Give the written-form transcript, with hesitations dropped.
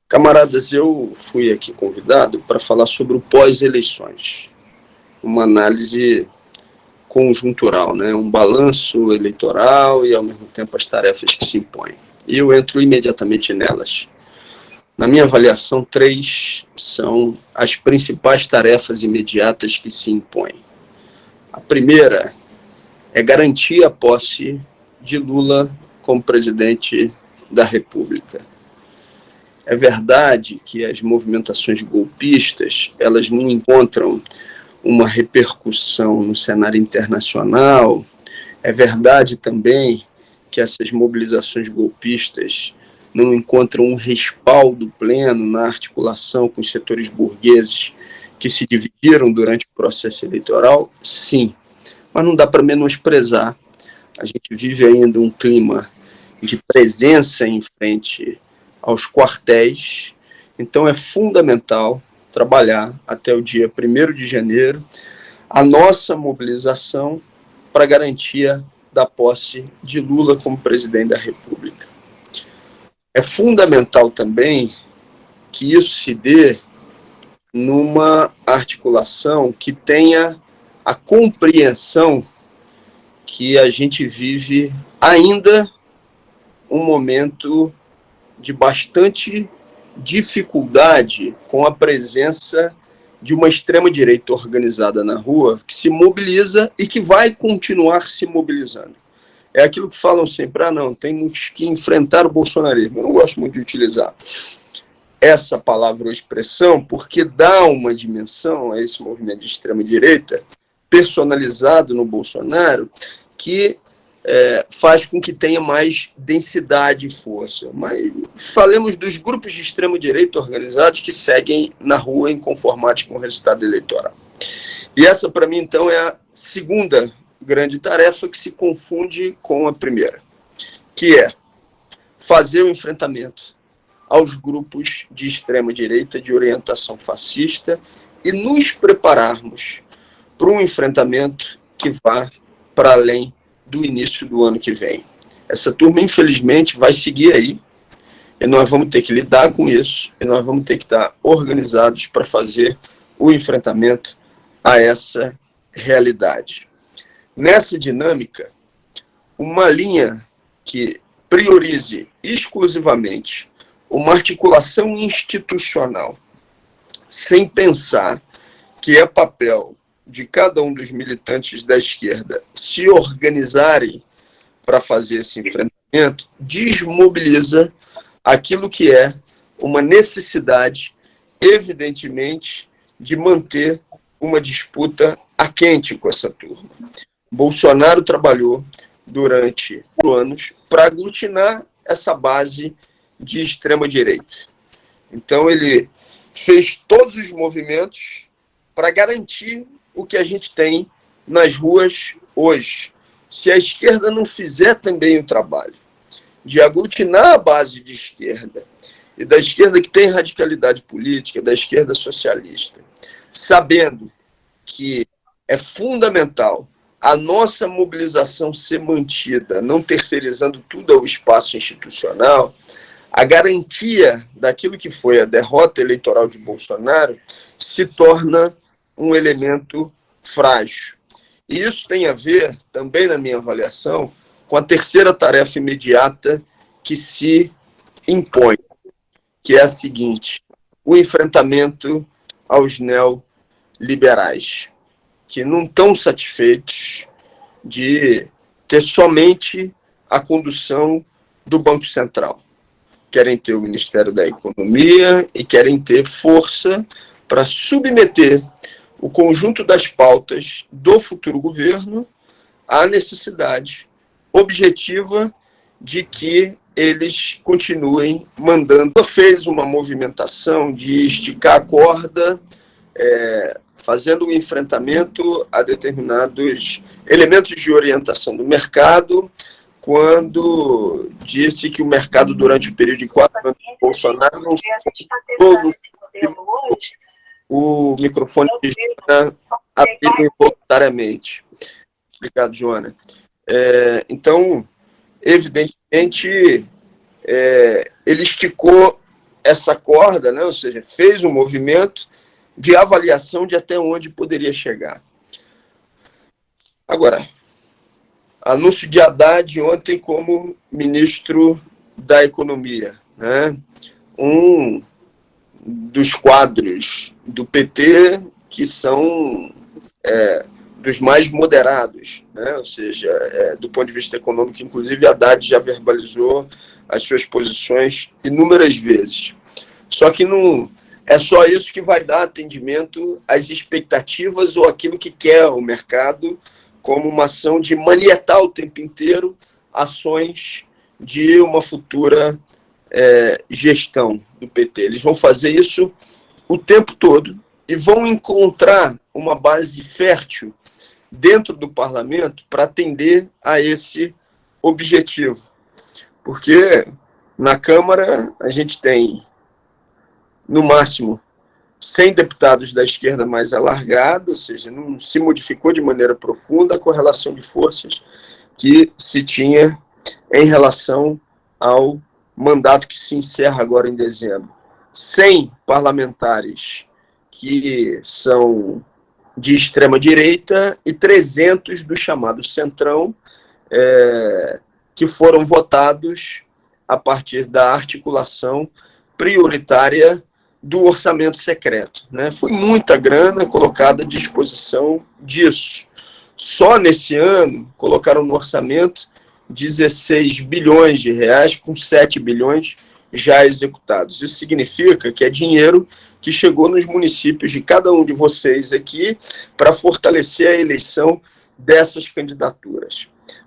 Camaradas, eu fui aqui convidado para falar sobre o pós-eleições, uma análise conjuntural, né? Um balanço eleitoral e, ao mesmo tempo, as tarefas que se impõem. E eu entro imediatamente nelas. Na minha avaliação, três são as principais tarefas imediatas que se impõem. A primeira é garantir a posse de Lula como presidente da República. É verdade que as movimentações golpistas, elas não encontram uma repercussão no cenário internacional. É verdade também que essas mobilizações golpistas não encontram um respaldo pleno na articulação com os setores burgueses que se dividiram durante o processo eleitoral, sim, mas não dá para menosprezar. A gente vive ainda um clima de presença em frente aos quartéis, então é fundamental trabalhar até o dia 1º de janeiro a nossa mobilização para a garantia da posse de Lula como presidente da República. É fundamental também que isso se dê numa articulação que tenha a compreensão que a gente vive ainda um momento de bastante dificuldade com a presença de uma extrema-direita organizada na rua que se mobiliza e que vai continuar se mobilizando. É aquilo que falam sempre, não, tem que enfrentar o bolsonarismo. Eu não gosto muito de utilizar essa palavra ou expressão porque dá uma dimensão a esse movimento de extrema-direita personalizado no Bolsonaro que faz com que tenha mais densidade e força. Mas falemos dos grupos de extrema-direita organizados que seguem na rua inconformados com o resultado eleitoral. E essa, para mim, então, é a segunda grande tarefa que se confunde com a primeira, que é fazer o enfrentamento aos grupos de extrema-direita de orientação fascista e nos prepararmos para um enfrentamento que vá para além do início do ano que vem. Essa turma, infelizmente, vai seguir aí, e nós vamos ter que lidar com isso, e nós vamos ter que estar organizados para fazer o enfrentamento a essa realidade. Nessa dinâmica, uma linha que priorize exclusivamente uma articulação institucional, sem pensar que é papel de cada um dos militantes da esquerda se organizarem para fazer esse enfrentamento, desmobiliza aquilo que é uma necessidade, evidentemente, de manter uma disputa a quente com essa turma. Bolsonaro trabalhou durante anos para aglutinar essa base de extrema-direita. Então, ele fez todos os movimentos para garantir o que a gente tem nas ruas hoje. Se a esquerda não fizer também o trabalho de aglutinar a base de esquerda, e da esquerda que tem radicalidade política, da esquerda socialista, sabendo que é fundamental a nossa mobilização ser mantida, não terceirizando tudo ao espaço institucional, a garantia daquilo que foi a derrota eleitoral de Bolsonaro se torna um elemento frágil. E isso tem a ver, também na minha avaliação, com a terceira tarefa imediata que se impõe, que é a seguinte: o enfrentamento aos neoliberais, que não estão satisfeitos de ter somente a condução do Banco Central. Querem ter o Ministério da Economia e querem ter força para submeter o conjunto das pautas do futuro governo à necessidade objetiva de que eles continuem mandando. Fez uma movimentação de esticar a corda, fazendo um enfrentamento a determinados elementos de orientação do mercado, quando disse que o mercado, durante o período de 4 anos de Bolsonaro, não todo o microfone de Joana abriu involuntariamente. Obrigado, Joana. Então, evidentemente, ele esticou essa corda, né? Ou seja, fez um movimento de avaliação de até onde poderia chegar. Agora, anúncio de Haddad ontem como ministro da Economia, né? Um dos quadros do PT que são dos mais moderados, né? Ou seja, do ponto de vista econômico, inclusive Haddad já verbalizou as suas posições inúmeras vezes. Só que não é só isso que vai dar atendimento às expectativas ou aquilo que quer o mercado, como uma ação de manietar o tempo inteiro ações de uma futura gestão do PT. Eles vão fazer isso o tempo todo e vão encontrar uma base fértil dentro do parlamento para atender a esse objetivo. Porque na Câmara a gente tem, no máximo, 100 deputados da esquerda mais alargada, ou seja, não se modificou de maneira profunda a correlação de forças que se tinha em relação ao mandato que se encerra agora em dezembro. 100 parlamentares que são de extrema-direita e 300 do chamado Centrão, que foram votados a partir da articulação prioritária do orçamento secreto, né? Foi muita grana colocada à disposição disso. Só nesse ano colocaram no orçamento 16 bilhões de reais, com 7 bilhões já executados. Isso significa que é dinheiro que chegou nos municípios de cada um de vocês aqui para fortalecer a eleição dessas candidaturas.